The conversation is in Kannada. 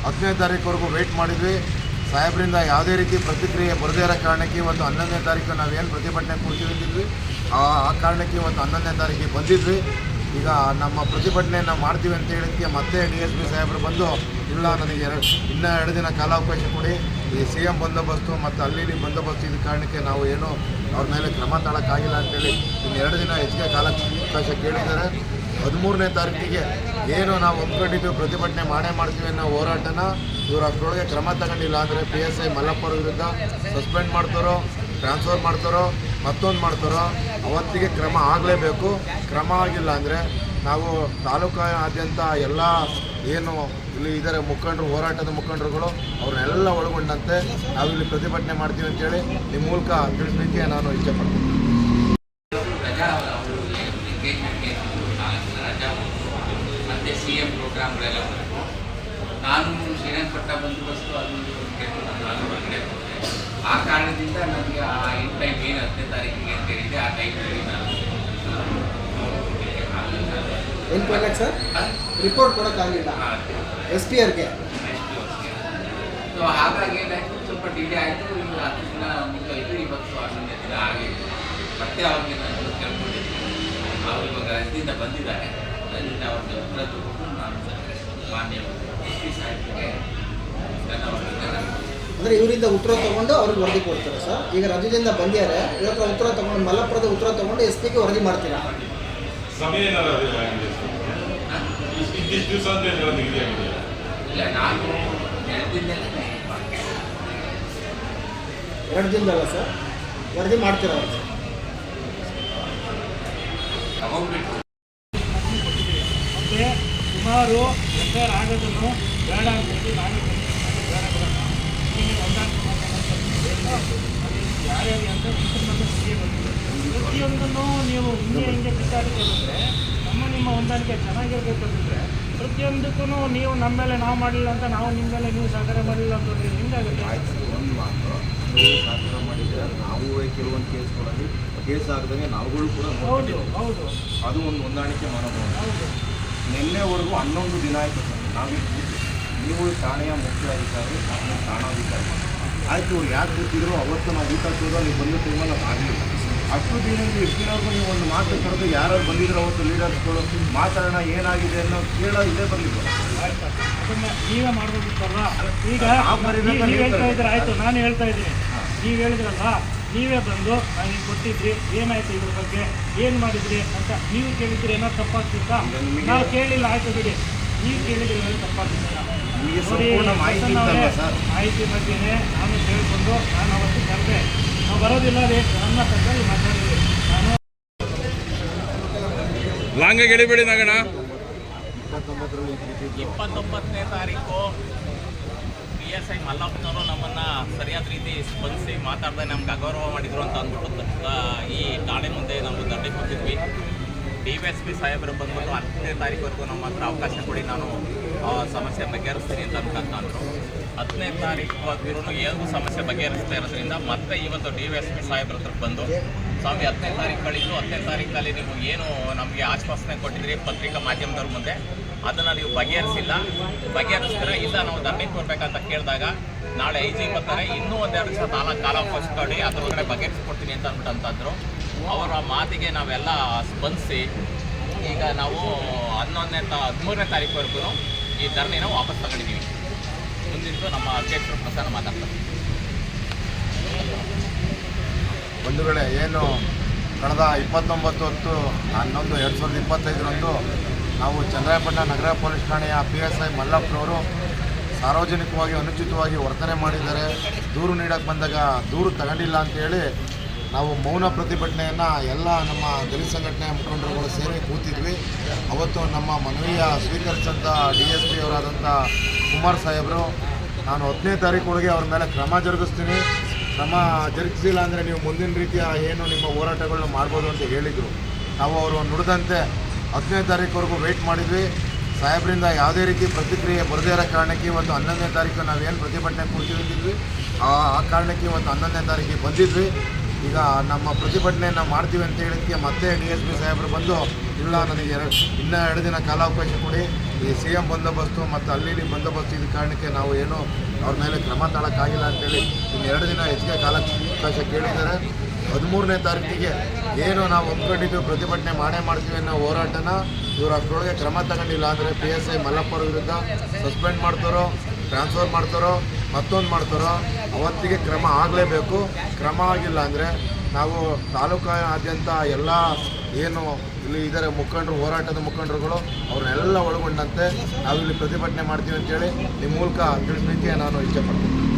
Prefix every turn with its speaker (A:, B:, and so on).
A: 10ನೇ ತಾರೀಕುವರೆಗೂ ವೆಯ್ಟ್ ಮಾಡಿದ್ವಿ. ಸಾಹೇಬರಿಂದ ಯಾವುದೇ ರೀತಿ ಪ್ರತಿಕ್ರಿಯೆ ಬರದೇ ಇರೋ ಕಾರಣಕ್ಕೆ ಇವತ್ತು 11ನೇ ತಾರೀಕು ನಾವೇನು ಪ್ರತಿಭಟನೆ ಕೂತಿದ್ವಿ ಆ ಕಾರಣಕ್ಕೆ ಇವತ್ತು 11ನೇ ತಾರೀಕಿಗೆ ಬಂದಿದ್ವಿ. ಈಗ ನಮ್ಮ ಪ್ರತಿಭಟನೆಯನ್ನು ಮಾಡ್ತೀವಿ ಅಂತ ಹೇಳಿದ್ದಕ್ಕೆ ಮತ್ತೆ DSP ಸಾಹೇಬರು ಬಂದು ಇಲ್ಲ ನನಗೆ ಇನ್ನೂ 2 ದಿನ ಕಾಲಾವಕಾಶ ಕೊಡಿ, ಈ CM ಬಂದೋಬಸ್ತು ಮತ್ತು ಅಲ್ಲಿ ಬಂದೋಬಸ್ತು ಇದ್ದ ಕಾರಣಕ್ಕೆ ನಾವು ಏನು ಅವ್ರ ಮೇಲೆ ಕ್ರಮ ತಗೊಳ್ಳೋಕ್ಕಾಗಿಲ್ಲ ಅಂತೇಳಿ ಇನ್ನು 2 ದಿನ ಹೆಚ್ಚಿಗೆ ಕಾಲಾವಕಾಶ ಕೇಳಿದ್ದಾರೆ. 13ನೇ ತಾರೀಕಿಗೆ ಏನು ನಾವು ಒಪ್ಕೊಂಡಿದ್ದೀವಿ ಪ್ರತಿಭಟನೆ ಮಾಡ್ತೀವಿ ಅನ್ನೋ ಹೋರಾಟನ ಇವರು ಅಷ್ಟರೊಳಗೆ ಕ್ರಮ ತಗೊಂಡಿಲ್ಲ ಅಂದರೆ PSI ಮಲ್ಲಪ್ಪರ ವಿರುದ್ಧ ಸಸ್ಪೆಂಡ್ ಮಾಡ್ತಾರೋ, ಟ್ರಾನ್ಸ್ಫರ್ ಮಾಡ್ತಾರೋ, ಮತ್ತೊಂದು ಮಾಡ್ತಾರೋ, ಅವತ್ತಿಗೆ ಕ್ರಮ ಆಗಲೇಬೇಕು. ಕ್ರಮ ಆಗಿಲ್ಲ ಅಂದರೆ ನಾವು ತಾಲೂಕಾದ್ಯಂತ ಎಲ್ಲ ಏನು ಇಲ್ಲಿ ಇದ್ದಾರೆ ಮುಖಂಡರು, ಹೋರಾಟದ ಮುಖಂಡರುಗಳು ಅವ್ರನ್ನೆಲ್ಲ ಒಳಗೊಂಡಂತೆ ನಾವಿಲ್ಲಿ ಪ್ರತಿಭಟನೆ ಮಾಡ್ತೀವಿ ಅಂತೇಳಿ ನಿಮ್ಮ ಮೂಲಕ ತಿಳಿಸಲಿಕ್ಕೆ ನಾನು ಇಚ್ಛೆಪಡ್ತೀನಿ.
B: ಮತ್ತು CM ಪ್ರೋಗ್ರಾಮ್ಗಳೆಲ್ಲ ನಾನು ಶ್ರೀರಂಗಪಟ್ಟ ಬಂದೋಬಸ್ತು ಅದು ನಾನು ಹೊರಗಡೆ ಹೋದೆ. ಆ ಕಾರಣದಿಂದ ನನಗೆ ಆ ಇನ್ ಟೈಮ್ ಏನು 10ನೇ ತಾರೀಕಿಗೆ ಅಂತ ಹೇಳಿದೆ ಆ ಟೈಮಲ್ಲಿ ನಾನು
C: ಏನು ಕೊಡ್ಬೇಕು ಸರ್? ರಿಪೋರ್ಟ್ ಕೊಡೋಕ್ಕಾಗಲಿಲ್ಲ SP ಅವ್ರಿಗೆ.
B: ಸೊ ಹಾಗಾಗಿ ಏನಾಯಿತು, ಸ್ವಲ್ಪ ಡಿಲೇ ಆಯಿತು. ಈಗ 10 ದಿನ ಮುಗಿದೋಯ್ತು. ಇವತ್ತು 11ನೇ ದಿನ ಆಗಿತ್ತು. ಮತ್ತೆ ಅವ್ರಿಗೆ ನಾನು ಕೇಳ್ಕೊಂಡಿದ್ದೆ, ಅವರು ಇವಾಗ ರಜದಿಂದ ಬಂದಿದ್ದಾರೆ. ರಜದಿಂದ ಅವ್ರಿಗೆ ಉತ್ತರ ತಗೊಂಡು ನಾನು ಮಾನ್ಯ SP ಸಾಹೇಬರಿಗೆ
C: ಅಂದರೆ ಇವರಿಂದ ಉತ್ತರ ತೊಗೊಂಡು ಅವ್ರಿಗೆ ವರದಿ ಕೊಡ್ತಾರೆ ಸರ್. ಈಗ ರಜದಿಂದ ಬಂದಿದ್ದಾರೆ, ಇವತ್ತು ಉತ್ತರ ತೊಗೊಂಡು ಮಲ್ಲಪ್ಪುರದ ಉತ್ತರ ತೊಗೊಂಡು SP ಗೆ ವರದಿ ಮಾಡ್ತೀರಾ?
D: ಸಮಯ
B: ಇಲ್ಲ, ನಾನು
C: 2 ದಿನದಲ್ಲ ಸರ್, ವರದಿ ಮಾಡ್ತೀರಾ ಅವ್ರಿಗೆ?
B: ತಗೊಂಡ್ಬಿಟ್ಟು
E: ಮತ್ತು ಸುಮಾರು FIR ಆಗೋದನ್ನು ಬೇಡ ಅಂತೇಳಿ ನಾನು ಬೇಡ ಯಾರ್ಯಾರು ಅಂತ ಪ್ರತಿಯೊಂದನ್ನು ನೀವು ಹಿಂಗೆ ಕಿತ್ತಾಡಿಕೊಂಡ್ರೆ ನಿಮ್ಮ ಹೊಂದಾಣಿಕೆ ಚೆನ್ನಾಗಿರ್ಬೇಕು ಅಂತಂದರೆ ಪ್ರತಿಯೊಂದಕ್ಕೂ ನೀವು ನಮ್ಮ ಮೇಲೆ ನಾವು ಮಾಡಲಿಲ್ಲ ಅಂತ ನಾವು ನಿಮ್ಮ ಮೇಲೆ ನೀವು ಸಹಕಾರ ಮಾಡಲಿಲ್ಲ ಅಂತಂದ್ರೆ ಹಿಂಗಾಗುತ್ತೆ.
A: ಒಂದು ಮಾತು, ನೀವು ಸಹಕಾರ ಮಾಡಿದರೆ ನಾವು ಕೆಲವೊಂದು ಕೇಸ್ಗಳಲ್ಲಿ ಕೇಸ್ ಆಗದಂಗೆ ನಾವುಗಳು ಕೂಡ
E: ಹೌದು ಹೌದು
A: ಅದು ಒಂದು ಹೊಂದಾಣಿಕೆ ಮಾಡಬಹುದು.
E: ಹೌದು.
A: ನಿನ್ನೆವರೆಗೂ 11 ದಿನ ಆಯಿತು ಸರ್ ನಾವೇ ನೀವು ಠಾಣೆಯ ಮುಖ್ಯ ಅಧಿಕಾರಿ, ನಾನು ಠಾಣಾಧಿಕಾರಿ ಆಯಿತು. ಅವ್ರು ಯಾಕೆ ಕೂತಿದ್ರು ಅವತ್ತು ನಾವು ಊಟ ಕೂದೋ ನೀವು ಬಂದ ಟೈಮಲ್ಲಿ ಅದು ಆಗಲಿಲ್ಲ. ಅಷ್ಟು ದಿನದಿಂದ ಇಷ್ಟಿನವರೆಗೂ ನೀವು ಒಂದು ಮಾತು ಕರೆದು ಯಾರು ಬಂದಿದ್ರು ಅವತ್ತು ಲೀಡರ್ಸ್ಗಳು ಮಾತಾಡೋಣ ಏನಾಗಿದೆ ಅನ್ನೋ ಕೇಳೋ ಇದೇ ಬಂದಿದ್ದು.
E: ಅದನ್ನು ನೀವೇ ಮಾಡಬೇಕಿತ್ತಲ್ಲ. ಈಗ ನೀವು ಹೇಳ್ತಾ ಇದ್ರೆ ಆಯಿತು, ನಾನು ಹೇಳ್ತಾ ಇದ್ದೀನಿ, ನೀವು ಹೇಳಿದ್ರಲ್ಲ, ನೀವೇ ಬಂದು ನಾನು ಕೊಟ್ಟಿದ್ರಿ ಏನಾಯ್ತು ಇದ್ರ ಬಗ್ಗೆ ಏನು ಮಾಡಿದ್ರಿ ಅಂತ ನೀವು ಕೇಳಿದ್ರಿ ಏನೋ ತಪ್ಪಾಗ್ತಿತ್ತಾ? ನಾವು ಕೇಳಿಲ್ಲ, ಆಯಿತು ಬಿಡಿ, ನೀವು ಕೇಳಿದ್ರೆ ಏನೋ ತಪ್ಪಾಗ್ತಿಲ್ಲ. ನೋಡಿ, ಮಾಹಿತಿ ಬಗ್ಗೆನೇ ನಾನು ಕೇಳಿಕೊಂಡು ನಾನು ಅವತ್ತು ಕರೆದೆ, ನಾವು ಬರೋದಿಲ್ಲ ರೀ ನನ್ನ ತಂದಲ್ಲಿ ಮಾತಾಡಿದ್ವಿ. ನಾನು
D: ಲಾಂಗ ಗೆಳಿಬೇಡಿ ನಾಗಣ್ಣ.
F: 29ನೇ ತಾರೀಕು PSI ಮಲ್ಲಪ್ಪನವರು ನಮ್ಮನ್ನು ಸರಿಯಾದ ರೀತಿ ಸ್ಪಂದಿಸಿ ಮಾತಾಡ್ದೆ ನಮ್ಗೆ ಅಗೌರವ ಮಾಡಿದರು ಅಂತ ಅಂದ್ಬಿಟ್ಟು ಈ ಠಾಣೆ ಮುಂದೆ ನಾವು ದಂಡೆ ಕೂತಿದ್ವಿ. DSP ಸಾಹೇಬರು ಬಂದ್ಬಿಟ್ಟು 10ನೇ ತಾರೀಕುವರೆಗೂ ನಮ್ಮ ಹತ್ರ ಅವಕಾಶ ಕೊಡಿ, ನಾನು ಸಮಸ್ಯೆ ಬಗೆಹರಿಸ್ತೀನಿ ಅಂತ ಅಂದರು. 10ನೇ ತಾರೀಕುವರೆಗೂ ಏನೂ ಸಮಸ್ಯೆ ಬಗೆಹರಿಸ್ತಾ ಇರೋದ್ರಿಂದ ಮತ್ತೆ ಇವತ್ತು DSP ಸಾಹೇಬ್ರ ಹತ್ರ ಬಂದು, ಸ್ವಾಮಿ 10ನೇ ತಾರೀಕು ಕಳಿತು, 10ನೇ ತಾರೀಕಲ್ಲಿ ನೀವು ಏನು ನಮಗೆ ಆಶ್ವಾಸನೆ ಕೊಟ್ಟಿದ್ರಿ ಪತ್ರಿಕಾ ಮಾಧ್ಯಮದವ್ರ ಮುಂದೆ, ಅದನ್ನು ನೀವು ಬಗೆಹರಿಸಿಲ್ಲ, ಬಗೆಹರಿಸ್ತಾರೆ ಇಲ್ಲ ನಾವು ದಂಡಕ್ಕೆ ಕೊಡಬೇಕಂತ ಕೇಳಿದಾಗ ನಾಳೆ IG ಬರ್ತಾರೆ, ಇನ್ನೂ 1-2 ದಿವಸ ಕಾಲಾವಕಾಶ ಕೊಡಿ, ಅದರೊಳಗಡೆ ಬಗೆಹರಿಸ್ಕೊಡ್ತೀನಿ ಅಂತ ಅಂದ್ಬಿಟ್ಟು ಅವರ ಮಾತಿಗೆ ನಾವೆಲ್ಲ ಸ್ಪಂದಿಸಿ ಈಗ ನಾವು 13ನೇ ತಾರೀಕುವರೆಗೂ ಈ ಧರಣಿನ ವಾಪಸ್ ತಗೊಂಡಿದ್ದೀವಿ. ಮುಂದಿಂದು ನಮ್ಮ ಅಧ್ಯಕ್ಷರು ಪ್ರಸಾರ ಮಾತಾಡ್ತಾರೆ.
A: ಬಂಧುಗಳೇ, ಏನು ಕಳೆದ 29/10/2025 ನಾವು ಚನ್ನರಾಯಪಟ್ಟಣ ನಗರ ಪೊಲೀಸ್ ಠಾಣೆಯ PSI ಮಲ್ಲಪ್ಪನವರು ಸಾರ್ವಜನಿಕವಾಗಿ ಅನುಚಿತವಾಗಿ ವರ್ತನೆ ಮಾಡಿದ್ದಾರೆ, ದೂರು ನೀಡಕ್ಕೆ ಬಂದಾಗ ದೂರು ತಗೊಂಡಿಲ್ಲ ಅಂತೇಳಿ ನಾವು ಮೌನ ಪ್ರತಿಭಟನೆಯನ್ನು ಎಲ್ಲ ನಮ್ಮ ದಲಿತ ಸಂಘಟನೆಯ ಮುಖಂಡರುಗಳು ಸೇರಿ ಕೂತಿದ್ವಿ. ಅವತ್ತು ನಮ್ಮ ಮನವಿಯ ಸ್ವೀಕರಿಸಿದಂಥ DSP ಅವರಾದಂಥ ಕುಮಾರ್ ಸಾಹೇಬರು, ನಾನು 10ನೇ ತಾರೀಕೊಳಗೆ ಅವ್ರ ಮೇಲೆ ಕ್ರಮ ಜರುಗಿಸ್ತೀನಿ, ಕ್ರಮ ಜರುಗಿಸಿಲ್ಲ ಅಂದರೆ ನೀವು ಮುಂದಿನ ರೀತಿಯ ಏನು ನಿಮ್ಮ ಹೋರಾಟಗಳನ್ನ ಮಾಡ್ಬೋದು ಅಂತ ಹೇಳಿದರು. ನಾವು ಅವರು ನುಡಿದಂತೆ 10ನೇ ತಾರೀಕುವರೆಗೂ ವೆಯ್ಟ್ ಮಾಡಿದ್ವಿ. ಸಾಹೇಬರಿಂದ ಯಾವುದೇ ರೀತಿ ಪ್ರತಿಕ್ರಿಯೆ ಬರದೇ ಇರೋ ಕಾರಣಕ್ಕೆ ಇವತ್ತು 11ನೇ ತಾರೀಕು ನಾವೇನು ಪ್ರತಿಭಟನೆ ಕೂತಿದ್ವಿ ಆ ಕಾರಣಕ್ಕೆ ಇವತ್ತು 11ನೇ ತಾರೀಕಿಗೆ ಬಂದಿದ್ವಿ. ಈಗ ನಮ್ಮ ಪ್ರತಿಭಟನೆಯನ್ನು ಮಾಡ್ತೀವಿ ಅಂತ ಹೇಳಿದ್ದಕ್ಕೆ ಮತ್ತೆ DSP ಸಾಹೇಬರು ಬಂದು ಇಲ್ಲ ನನಗೆ ಇನ್ನೂ 2 ದಿನ ಕಾಲಾವಕಾಶ ಕೊಡಿ, ಈ CM ಬಂದೋಬಸ್ತು ಮತ್ತು ಅಲ್ಲಿ ಬಂದೋಬಸ್ತು ಇದ್ದ ಕಾರಣಕ್ಕೆ ನಾವು ಏನು ಅವ್ರ ಮೇಲೆ ಕ್ರಮ ತಗೊಳಕ್ಕಾಗಿಲ್ಲ ಅಂತೇಳಿ ಇನ್ನು 2 ದಿನ ಹೆಚ್ಚಿಗೆ ಕಾಲಾವಕಾಶ ಕೇಳಿದ್ದಾರೆ. 13ನೇ ತಾರೀಕಿಗೆ ಏನು ನಾವು ಒಪ್ಕೊಂಡಿದ್ದೀವಿ ಪ್ರತಿಭಟನೆ ಮಾಡ್ತೀವಿ ಅನ್ನೋ ಹೋರಾಟನ ಇವರು ಅಷ್ಟರೊಳಗೆ ಕ್ರಮ ತಗೊಂಡಿಲ್ಲ ಅಂದರೆ PSI ಮಲ್ಲಪ್ಪರ ವಿರುದ್ಧ ಸಸ್ಪೆಂಡ್ ಮಾಡ್ತಾರೋ, ಟ್ರಾನ್ಸ್ಫರ್ ಮಾಡ್ತಾರೋ, ಮತ್ತೊಂದು ಮಾಡ್ತಾರೋ, ಅವತ್ತಿಗೆ ಕ್ರಮ ಆಗಲೇಬೇಕು. ಕ್ರಮ ಆಗಿಲ್ಲ ಅಂದರೆ ನಾವು ತಾಲೂಕಾದ್ಯಂತ ಎಲ್ಲ ಏನು ಇಲ್ಲಿ ಇದ್ದಾರೆ ಮುಖಂಡರು, ಹೋರಾಟದ ಮುಖಂಡರುಗಳು ಅವ್ರನ್ನೆಲ್ಲ ಒಳಗೊಂಡಂತೆ ನಾವಿಲ್ಲಿ ಪ್ರತಿಭಟನೆ ಮಾಡ್ತೀವಿ ಅಂತೇಳಿ ನಿಮ್ಮ ಮೂಲಕ ತಿಳಿಸ್ಲಿಕ್ಕೆ ನಾನು ಇಚ್ಛೆಪಡ್ತೀನಿ.